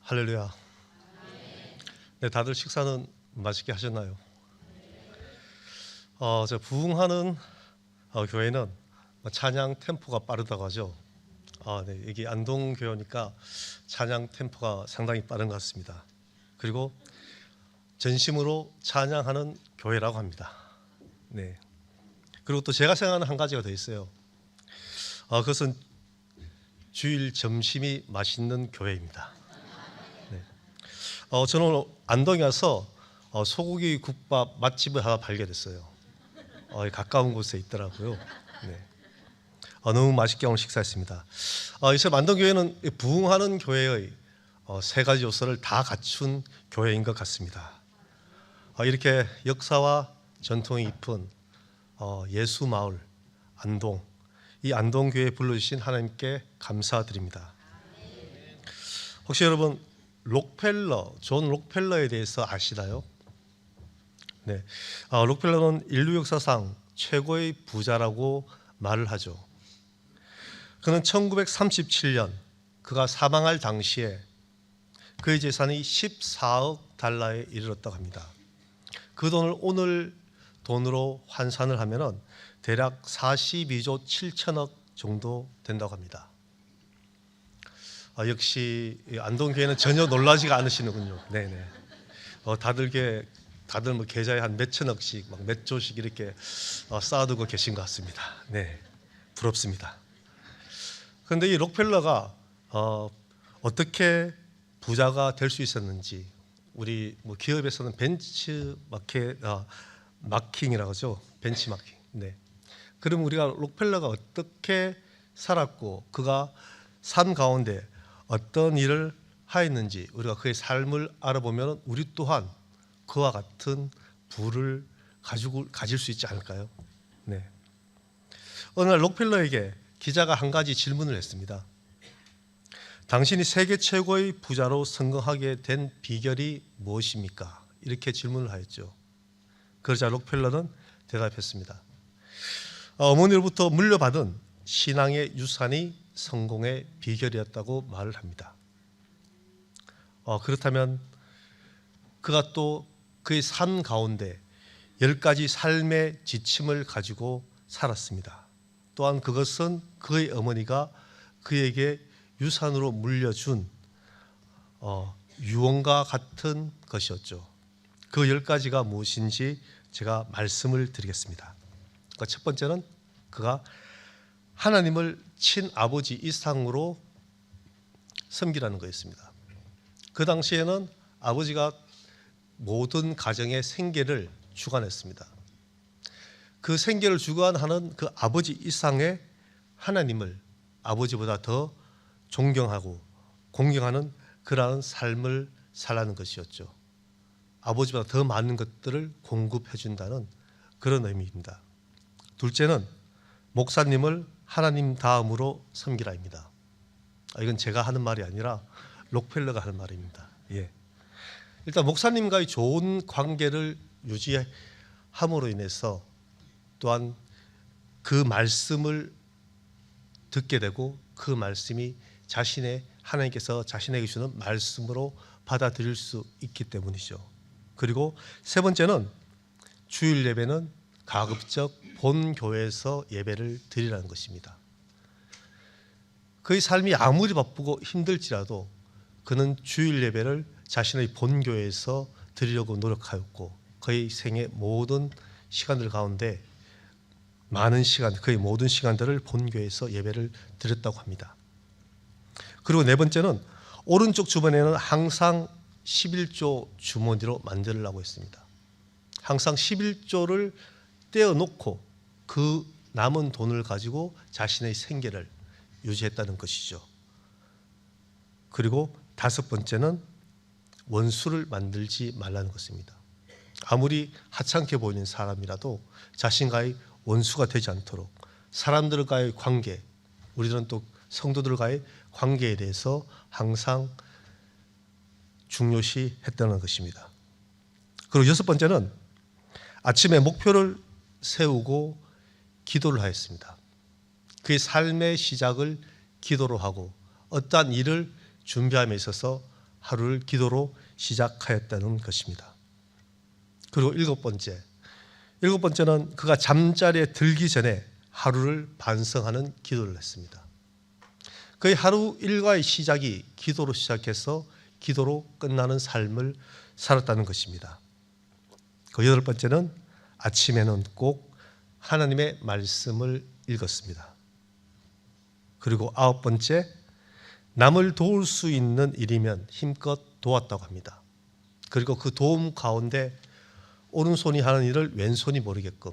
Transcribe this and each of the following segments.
할렐루야. 네, 다들 식사는 맛있게 하셨나요? 저 부흥하는 교회는 찬양 템포가 빠르다고 하죠. 네, 여기 안동교회니까 찬양 템포가 상당히 빠른 것 같습니다. 그리고 전심으로 찬양하는 교회라고 합니다. 네. 그리고 또 제가 생각하는 한 가지가 더 있어요. 그것은 주일 점심이 맛있는 교회입니다. 네. 저는 오늘 안동에 와서 소고기 국밥 맛집을 하나 발견했어요. 가까운 곳에 있더라고요. 네. 너무 맛있게 오늘 식사했습니다. 이제 안동교회는 부흥하는 교회의 세 가지 요소를 다 갖춘 교회인 것 같습니다. 이렇게 역사와 전통이 깊은 예수마을 안동, 이 안동교회에 불러주신 하나님께 감사드립니다. 혹시 여러분 존 록펠러에 대해서 아시나요? 네, 록펠러는 인류 역사상 최고의 부자라고 말을 하죠. 그는 1937년 그가 사망할 당시에 그의 재산이 14억 달러에 이르렀다고 합니다. 그 돈을 오늘 돈으로 환산을 하면은 대략 42조 7천억 정도 된다고 합니다. 역시 안동교회는 전혀 놀라지가 않으시는군요. 네네. 다들 뭐 계좌에 한 몇천억씩, 몇 조씩 이렇게 쌓아두고 계신 것 같습니다. 네, 부럽습니다. 그런데 이 록펠러가 어떻게 부자가 될 수 있었는지, 우리 뭐 기업에서는 마킹이라고 하죠. 벤치마킹. 네. 그럼 우리가 록펠러가 어떻게 살았고 그가 삶 가운데 어떤 일을 하였는지 우리가 그의 삶을 알아보면 우리 또한 그와 같은 부를 가질 수 있지 않을까요? 네. 어느 날 록펠러에게 기자가 한 가지 질문을 했습니다. 당신이 세계 최고의 부자로 성공하게 된 비결이 무엇입니까? 이렇게 질문을 하였죠. 그러자 록펠러는 대답했습니다. 어머니로부터 물려받은 신앙의 유산이 성공의 비결이었다고 말을 합니다. 그렇다면 그가 또 그의 삶 가운데 10가지 삶의 지침을 가지고 살았습니다. 또한 그것은 그의 어머니가 그에게 유산으로 물려준 유언과 같은 것이었죠. 그 10가지가 무엇인지 제가 말씀을 드리겠습니다. 첫 번째는 그가 하나님을 친아버지 이상으로 섬기라는 거였습니다. 그 당시에는 아버지가 모든 가정의 생계를 주관했습니다. 그 생계를 주관하는 그 아버지 이상의 하나님을 아버지보다 더 존경하고 공경하는 그러한 삶을 살라는 것이었죠. 아버지보다 더 많은 것들을 공급해 준다는 그런 의미입니다. 둘째는 목사님을 하나님 다음으로 섬기라입니다. 이건 제가 하는 말이 아니라 록펠러가 하는 말입니다. 예. 일단 목사님과의 좋은 관계를 유지함으로 인해서 또한 그 말씀을 듣게 되고 그 말씀이 하나님께서 자신에게 주는 말씀으로 받아들일 수 있기 때문이죠. 그리고 세 번째는 주일 예배는 가급적 본 교회에서 예배를 드리라는 것입니다. 그의 삶이 아무리 바쁘고 힘들지라도 그는 주일 예배를 자신의 본 교회에서 드리려고 노력하였고 그의 생애 모든 시간들 가운데 거의 모든 시간들을 본 교회에서 예배를 드렸다고 합니다. 그리고 네 번째는 오른쪽 주머니에는 항상 11조 주머니로 만들라고 했습니다. 항상 11조를 떼어놓고 그 남은 돈을 가지고 자신의 생계를 유지했다는 것이죠. 그리고 다섯 번째는 원수를 만들지 말라는 것입니다. 아무리 하찮게 보이는 사람이라도 자신과의 원수가 되지 않도록 사람들과의 관계, 우리들은 또 성도들과의 관계에 대해서 항상 중요시 했다는 것입니다. 그리고 여섯 번째는 아침에 목표를 세우고 기도를 하였습니다. 그의 삶의 시작을 기도로 하고 어떠한 일을 준비함에 있어서 하루를 기도로 시작하였다는 것입니다. 그리고 일곱 번째는 그가 잠자리에 들기 전에 하루를 반성하는 기도를 했습니다. 그의 하루 일과의 시작이 기도로 시작해서 기도로 끝나는 삶을 살았다는 것입니다. 그 여덟 번째는 아침에는 꼭 하나님의 말씀을 읽었습니다. 그리고 아홉 번째, 남을 도울 수 있는 일이면 힘껏 도왔다고 합니다. 그리고 그 도움 가운데 오른손이 하는 일을 왼손이 모르게끔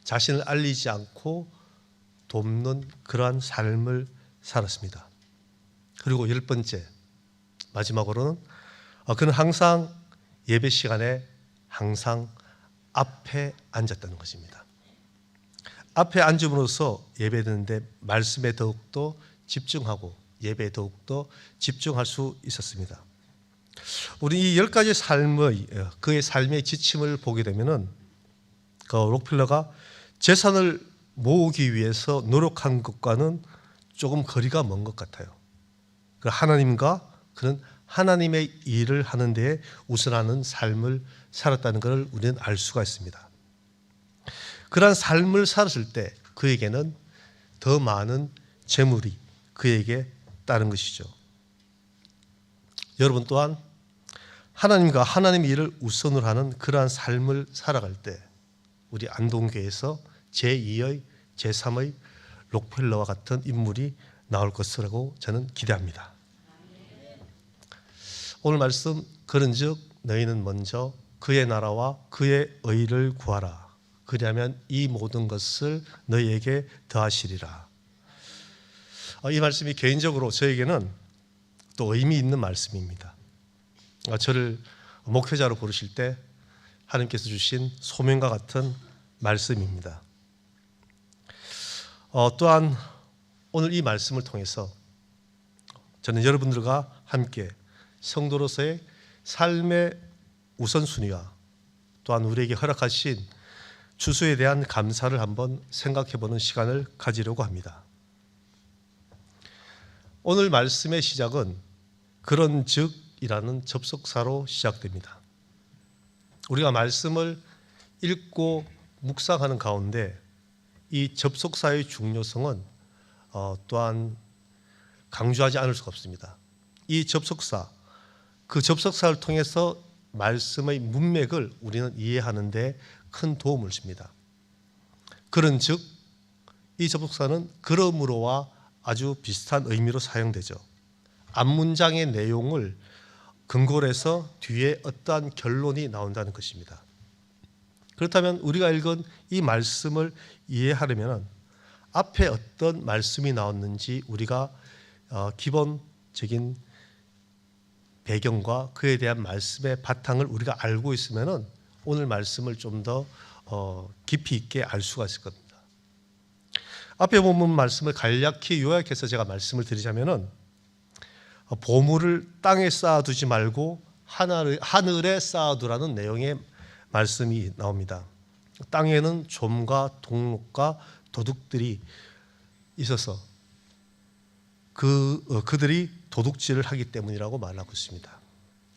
자신을 알리지 않고 돕는 그러한 삶을 살았습니다. 그리고 열 번째, 마지막으로는 그는 항상 예배 시간에 항상 앞에 앉았다는 것입니다. 앞에 앉음으로써 예배 드는데 말씀에 더욱더 집중하고 예배에 더욱더 집중할 수 있었습니다. 우리 이 10가지 그의 삶의 지침을 보게 되면은 그 록펠러가 재산을 모으기 위해서 노력한 것과는 조금 거리가 먼 것 같아요. 그는 하나님의 일을 하는 데에 우선하는 삶을 살았다는 것을 우리는 알 수가 있습니다. 그러한 삶을 살았을 때 그에게는 더 많은 재물이 그에게 따른 것이죠. 여러분 또한 하나님과 하나님의 일을 우선으로 하는 그러한 삶을 살아갈 때 우리 안동교회에서 제2의 제3의 록펠러와 같은 인물이 나올 것이라고 저는 기대합니다. 오늘 말씀, 그런즉 너희는 먼저 그의 나라와 그의 의를 구하라. 그리하면 이 모든 것을 너희에게 더하시리라. 이 말씀이 개인적으로 저에게는 또 의미 있는 말씀입니다. 저를 목회자로 부르실 때 하나님께서 주신 소명과 같은 말씀입니다. 또한 오늘 이 말씀을 통해서 저는 여러분들과 함께 성도로서의 삶의 우선순위와 또한 우리에게 허락하신 주수에 대한 감사를 한번 생각해보는 시간을 가지려고 합니다. 오늘 말씀의 시작은 그런즉이라는 접속사로 시작됩니다. 우리가 말씀을 읽고 묵상하는 가운데 이 접속사의 중요성은 또한 강조하지 않을 수가 없습니다. 이 접속사, 그 접속사를 통해서 말씀의 문맥을 우리는 이해하는 데 큰 도움을 줍니다. 그런즉 이 접속사는 그러므로와 아주 비슷한 의미로 사용되죠. 앞문장의 내용을 근거로 해서 뒤에 어떠한 결론이 나온다는 것입니다. 그렇다면 우리가 읽은 이 말씀을 이해하려면 앞에 어떤 말씀이 나왔는지 우리가 기본적인 배경과 그에 대한 말씀의 바탕을 우리가 알고 있으면 오늘 말씀을 좀 더 깊이 있게 알 수가 있을 겁니다. 앞에 본문 말씀을 간략히 요약해서 제가 말씀을 드리자면은 보물을 땅에 쌓아두지 말고 하늘에 쌓아두라는 내용의 말씀이 나옵니다. 땅에는 좀과 동록과 도둑들이 있어서 그들이 도둑질을 하기 때문이라고 말하고 있습니다.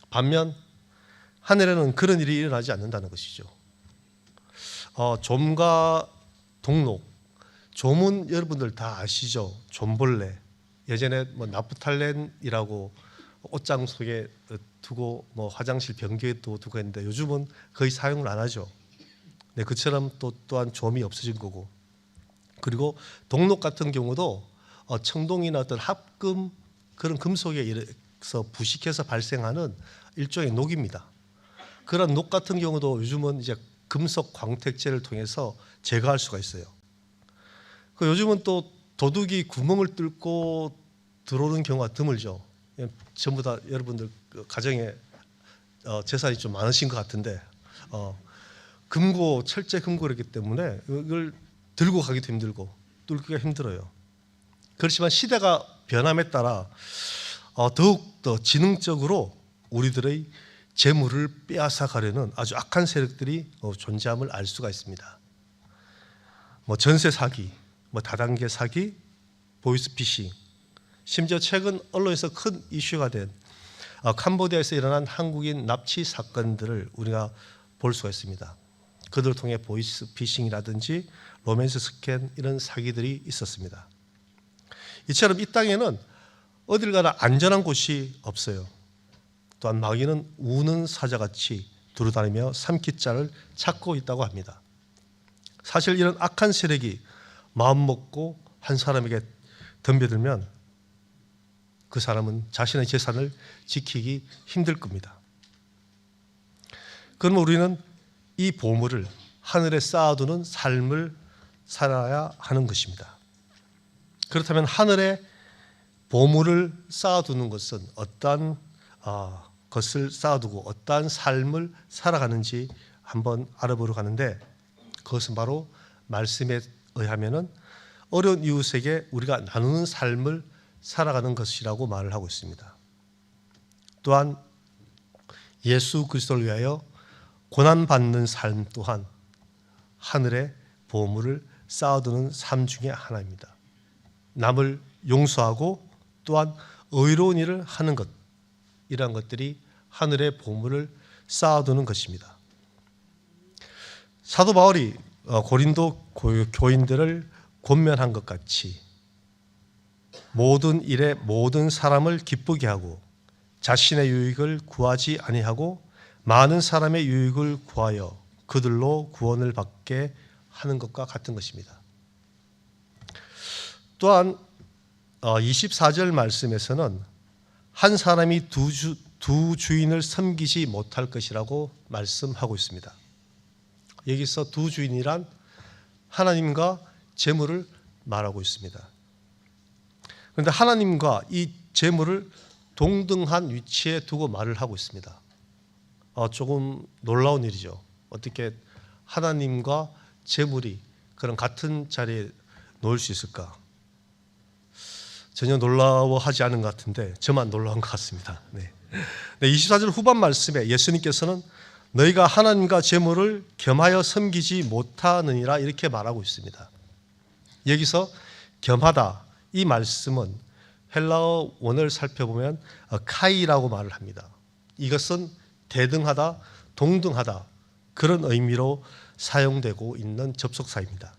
반면 하늘에는 그런 일이 일어나지 않는다는 것이죠. 좀과 동록, 좀은 여러분들 다 아시죠? 좀벌레. 예전에 나프탈렌이라고 옷장 속에 두고 화장실 변기에도 두고 했는데 요즘은 거의 사용을 안 하죠. 네, 그처럼 또한 좀이 없어진 거고. 그리고 동록 같은 경우도 청동이나 어떤 합금 그런 금속에 의해서 부식해서 발생하는 일종의 녹입니다. 그런 녹 같은 경우도 요즘은 이제 금속 광택제를 통해서 제거할 수가 있어요. 요즘은 또 도둑이 구멍을 뚫고 들어오는 경우가 드물죠. 전부 다 여러분들 가정에 재산이 좀 많으신 것 같은데 금고, 철제 금고이기 때문에 이걸 들고 가기도 힘들고 뚫기가 힘들어요. 그렇지만 시대가 변함에 따라 더욱 더 지능적으로 우리들의 재물을 빼앗아 가려는 아주 악한 세력들이 존재함을 알 수가 있습니다. 전세 사기, 다단계 사기, 보이스피싱, 심지어 최근 언론에서 큰 이슈가 된 캄보디아에서 일어난 한국인 납치 사건들을 우리가 볼 수가 있습니다. 그들을 통해 보이스 피싱이라든지 로맨스 스캔 이런 사기들이 있었습니다. 이처럼 이 땅에는 어딜 가나 안전한 곳이 없어요. 또한 마귀는 우는 사자같이 두루다니며 삼키자를 찾고 있다고 합니다. 사실 이런 악한 세력이 마음먹고 한 사람에게 덤벼들면 그 사람은 자신의 재산을 지키기 힘들 겁니다. 그러면 우리는 이 보물을 하늘에 쌓아두는 삶을 살아야 하는 것입니다. 그렇다면 하늘에 보물을 쌓아두는 것은 어떠한 것을 쌓아두고 어떠한 삶을 살아가는지 한번 알아보려고 하는데, 그것은 바로 말씀에 의하면은 어려운 이웃에게 우리가 나누는 삶을 살아가는 것이라고 말을 하고 있습니다. 또한 예수 그리스도를 위하여 고난받는 삶 또한 하늘에 보물을 쌓아두는 삶 중에 하나입니다. 남을 용서하고 또한 의로운 일을 하는 것, 이러한 것들이 하늘의 보물을 쌓아두는 것입니다. 사도 바울이 고린도 교인들을 권면한 것 같이 모든 일에 모든 사람을 기쁘게 하고 자신의 유익을 구하지 아니하고 많은 사람의 유익을 구하여 그들로 구원을 받게 하는 것과 같은 것입니다. 또한 24절 말씀에서는 한 사람이 두 주인을 섬기지 못할 것이라고 말씀하고 있습니다. 여기서 두 주인이란 하나님과 재물을 말하고 있습니다. 그런데 하나님과 이 재물을 동등한 위치에 두고 말을 하고 있습니다. 조금 놀라운 일이죠. 어떻게 하나님과 재물이 그런 같은 자리에 놓을 수 있을까? 전혀 놀라워하지 않은 것 같은데 저만 놀라운 것 같습니다. 24절 후반 말씀에 예수님께서는 너희가 하나님과 재물을 겸하여 섬기지 못하느니라 이렇게 말하고 있습니다. 여기서 겸하다 이 말씀은 헬라어 원어를 살펴보면 카이라고 말을 합니다. 이것은 대등하다, 동등하다 그런 의미로 사용되고 있는 접속사입니다.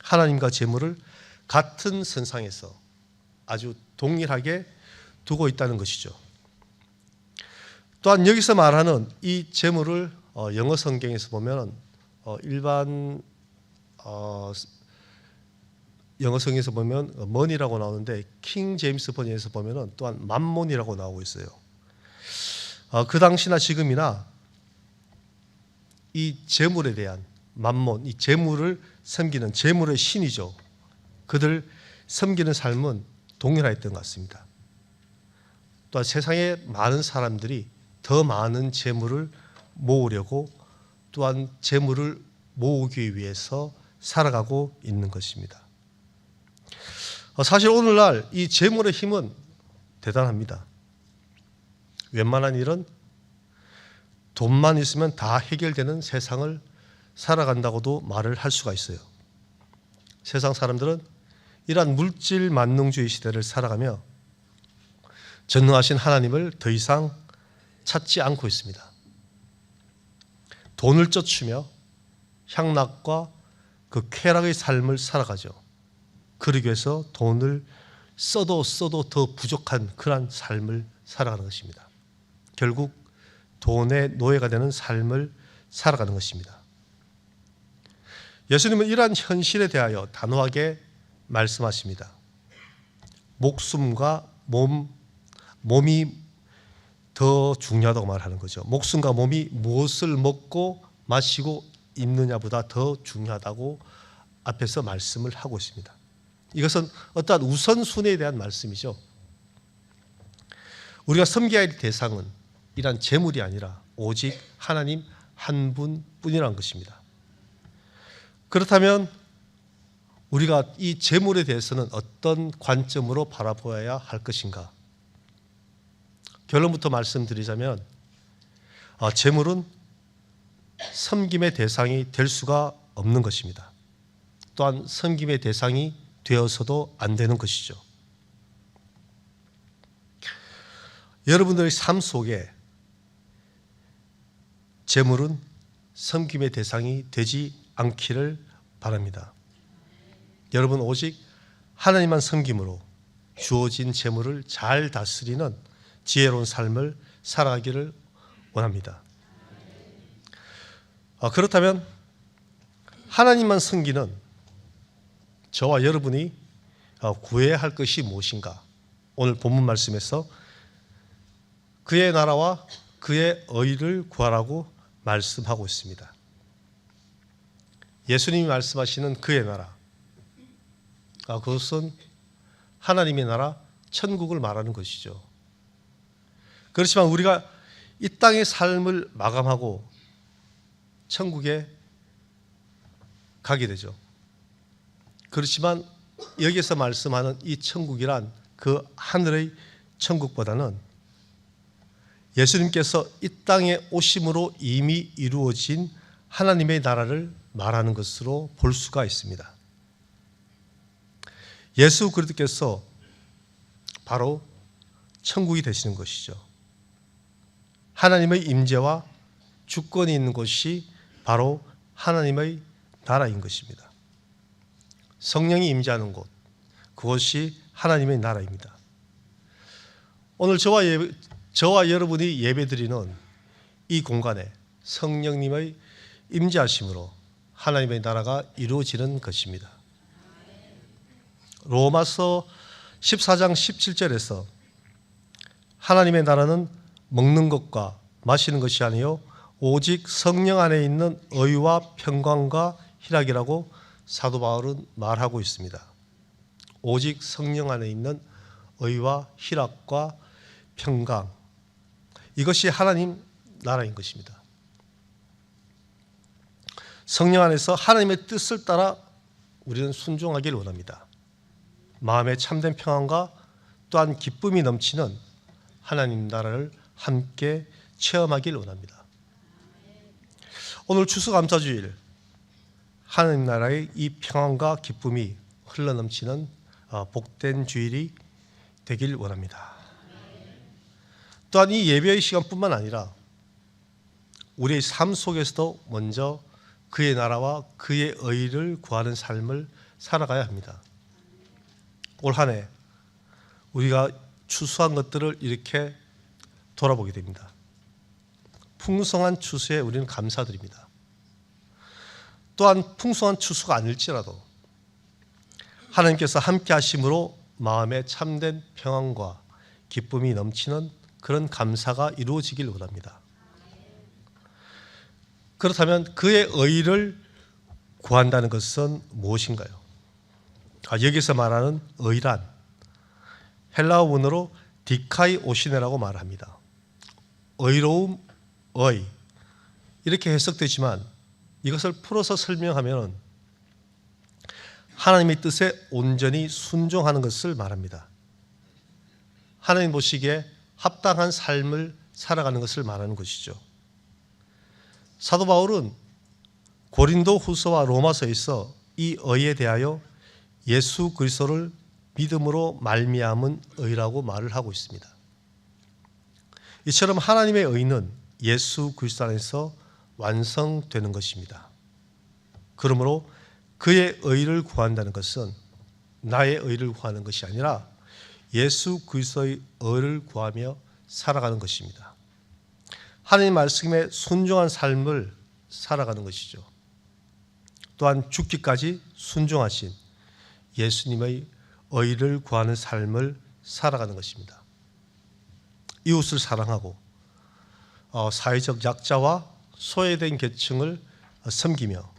하나님과 재물을 같은 선상에서 아주 동일하게 두고 있다는 것이죠. 또한 여기서 말하는 이 재물을 영어 성경에서 보면 일반 영어 성경에서 보면 money라고 나오는데 킹 제임스 번역에서 보면 또한 만몬이라고 나오고 있어요. 그 당시나 지금이나 이 재물에 대한 만몬, 이 재물을 섬기는 재물의 신이죠. 그들 섬기는 삶은 동일했던 것 같습니다. 또한 세상에 많은 사람들이 더 많은 재물을 모으려고 또한 재물을 모으기 위해서 살아가고 있는 것입니다. 사실 오늘날 이 재물의 힘은 대단합니다. 웬만한 일은 돈만 있으면 다 해결되는 세상을 살아간다고도 말을 할 수가 있어요. 세상 사람들은 이러한 물질 만능주의 시대를 살아가며 전능하신 하나님을 더 이상 찾지 않고 있습니다. 돈을 쫓으며 향락과 그 쾌락의 삶을 살아가죠. 그러기 위해서 돈을 써도 더 부족한 그러한 삶을 살아가는 것입니다. 결국 돈의 노예가 되는 삶을 살아가는 것입니다. 예수님은 이러한 현실에 대하여 단호하게 말씀하십니다. 목숨과 몸이 더 중요하다고 말하는 거죠. 목숨과 몸이 무엇을 먹고 마시고 입느냐보다 더 중요하다고 앞에서 말씀을 하고 있습니다. 이것은 어떠한 우선순위에 대한 말씀이죠. 우리가 섬겨야 할 대상은 이러한 재물이 아니라 오직 하나님 한 분뿐이라는 것입니다. 그렇다면 우리가 이 재물에 대해서는 어떤 관점으로 바라보아야 할 것인가? 결론부터 말씀드리자면 재물은 섬김의 대상이 될 수가 없는 것입니다. 또한 섬김의 대상이 되어서도 안 되는 것이죠. 여러분들의 삶 속에 재물은 섬김의 대상이 되지 않기를 바랍니다. 여러분 오직 하나님만 섬김으로 주어진 재물을 잘 다스리는 지혜로운 삶을 살아가기를 원합니다. 그렇다면 하나님만 섬기는 저와 여러분이 구해야 할 것이 무엇인가? 오늘 본문 말씀에서 그의 나라와 그의 의를 구하라고 말씀하고 있습니다. 예수님이 말씀하시는 그의 나라, 그것은 하나님의 나라, 천국을 말하는 것이죠. 그렇지만 우리가 이 땅의 삶을 마감하고 천국에 가게 되죠. 그렇지만 여기서 말씀하는 이 천국이란 그 하늘의 천국보다는 예수님께서 이 땅에 오심으로 이미 이루어진 하나님의 나라를 말하는 것으로 볼 수가 있습니다. 예수 그리스도께서 바로 천국이 되시는 것이죠. 하나님의 임재와 주권이 있는 곳이 바로 하나님의 나라인 것입니다. 성령이 임재하는 곳, 그것이 하나님의 나라입니다. 오늘 저와 여러분이 예배드리는 이 공간에 성령님의 임재하심으로 하나님의 나라가 이루어지는 것입니다. 로마서 14장 17절에서 하나님의 나라는 먹는 것과 마시는 것이 아니요 오직 성령 안에 있는 의와 평강과 희락이라고 사도 바울은 말하고 있습니다. 오직 성령 안에 있는 의와 희락과 평강, 이것이 하나님 나라인 것입니다. 성령 안에서 하나님의 뜻을 따라 우리는 순종하기를 원합니다. 마음에 참된 평안과 또한 기쁨이 넘치는 하나님 나라를 함께 체험하기를 원합니다. 오늘 추수감사주일, 하나님 나라의 이 평안과 기쁨이 흘러넘치는 복된 주일이 되길 원합니다. 또한 이 예배의 시간뿐만 아니라 우리의 삶 속에서도 먼저 그의 나라와 그의 의를 구하는 삶을 살아가야 합니다. 올 한 해 우리가 추수한 것들을 이렇게 돌아보게 됩니다. 풍성한 추수에 우리는 감사드립니다. 또한 풍성한 추수가 아닐지라도 하나님께서 함께 하심으로 마음에 참된 평안과 기쁨이 넘치는 그런 감사가 이루어지길 원합니다. 그렇다면 그의 의를 구한다는 것은 무엇인가요? 여기서 말하는 의란 헬라어 원어로 디카이오시네라고 말합니다. 의로움, 의, 이렇게 해석되지만 이것을 풀어서 설명하면 하나님의 뜻에 온전히 순종하는 것을 말합니다. 하나님 보시기에 합당한 삶을 살아가는 것을 말하는 것이죠. 사도 바울은 고린도 후서와 로마서에서 이 의에 대하여 예수 그리스도를 믿음으로 말미암은 의라고 말을 하고 있습니다. 이처럼 하나님의 의는 예수 그리스도 안에서 완성되는 것입니다. 그러므로 그의 의를 구한다는 것은 나의 의를 구하는 것이 아니라 예수 그리스도의 의를 구하며 살아가는 것입니다. 하나님 말씀에 순종한 삶을 살아가는 것이죠. 또한 죽기까지 순종하신 예수님의 의를 구하는 삶을 살아가는 것입니다. 이웃을 사랑하고 사회적 약자와 소외된 계층을 섬기며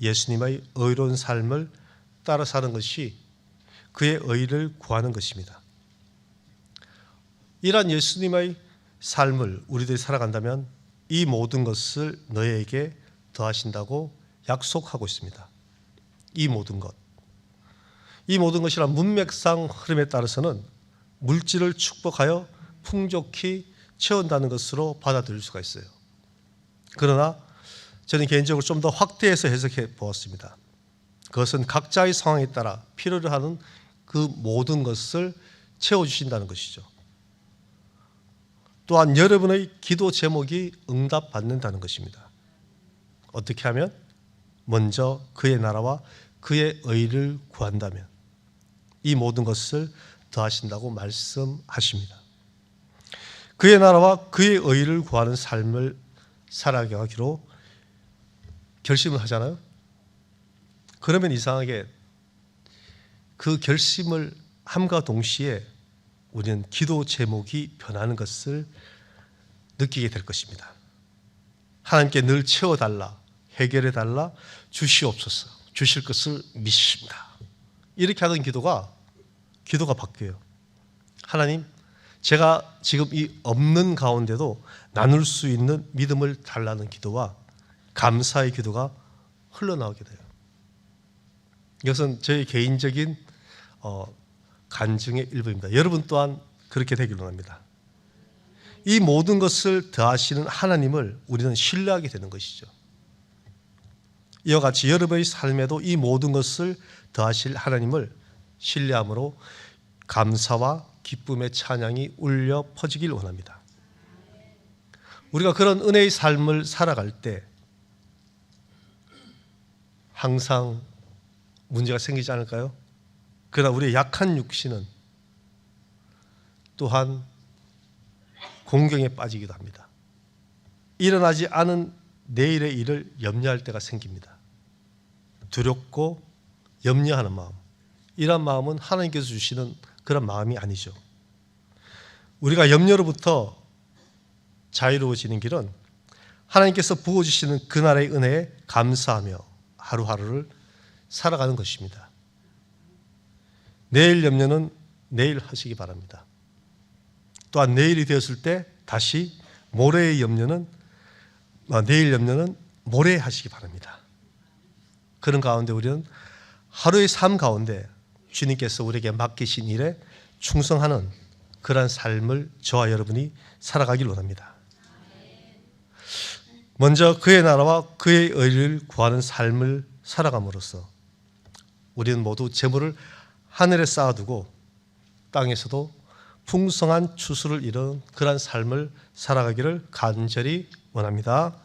예수님의 의로운 삶을 따라 사는 것이 그의 의를 구하는 것입니다. 이러한 예수님의 삶을 우리들이 살아간다면 이 모든 것을 너희에게 더하신다고 약속하고 있습니다. 이 모든 것이란 문맥상 흐름에 따라서는 물질을 축복하여 풍족히 채운다는 것으로 받아들일 수가 있어요. 그러나 저는 개인적으로 좀 더 확대해서 해석해 보았습니다. 그것은 각자의 상황에 따라 필요로 하는 그 모든 것을 채워주신다는 것이죠. 또한 여러분의 기도 제목이 응답받는다는 것입니다. 어떻게 하면? 먼저 그의 나라와 그의 의를 구한다면 이 모든 것을 더하신다고 말씀하십니다. 그의 나라와 그의 의를 구하는 삶을 살아가기로 결심을 하잖아요. 그러면 이상하게 그 결심을 함과 동시에 우리는 기도 제목이 변하는 것을 느끼게 될 것입니다. 하나님께 늘 채워달라, 해결해달라, 주시옵소서, 주실 것을 믿습니다. 이렇게 하던 기도가 바뀌어요. 하나님, 제가 지금 이 없는 가운데도 나눌 수 있는 믿음을 달라는 기도와 감사의 기도가 흘러나오게 돼요. 이것은 저희 개인적인 간증의 일부입니다. 여러분 또한 그렇게 되길 원합니다. 이 모든 것을 더하시는 하나님을 우리는 신뢰하게 되는 것이죠. 이와 같이 여러분의 삶에도 이 모든 것을 더하실 하나님을 신뢰함으로 감사와 기쁨의 찬양이 울려 퍼지길 원합니다. 우리가 그런 은혜의 삶을 살아갈 때 항상 문제가 생기지 않을까요? 그러나 우리의 약한 육신은 또한 공경에 빠지기도 합니다. 일어나지 않은 내일의 일을 염려할 때가 생깁니다. 두렵고 염려하는 마음, 이런 마음은 하나님께서 주시는 그런 마음이 아니죠. 우리가 염려로부터 자유로워지는 길은 하나님께서 부어주시는 그날의 은혜에 감사하며 하루하루를 살아가는 것입니다. 내일 염려는 내일 하시기 바랍니다. 또한 내일이 되었을 때 다시 모레의 염려는 내일 염려는 모레 하시기 바랍니다. 그런 가운데 우리는 하루의 삶 가운데 주님께서 우리에게 맡기신 일에 충성하는 그러한 삶을 저와 여러분이 살아가길 원합니다. 먼저 그의 나라와 그의 의를 구하는 삶을 살아감으로써 우리는 모두 재물을 하늘에 쌓아두고 땅에서도 풍성한 추수를 이루는 그러한 삶을 살아가기를 간절히 원합니다.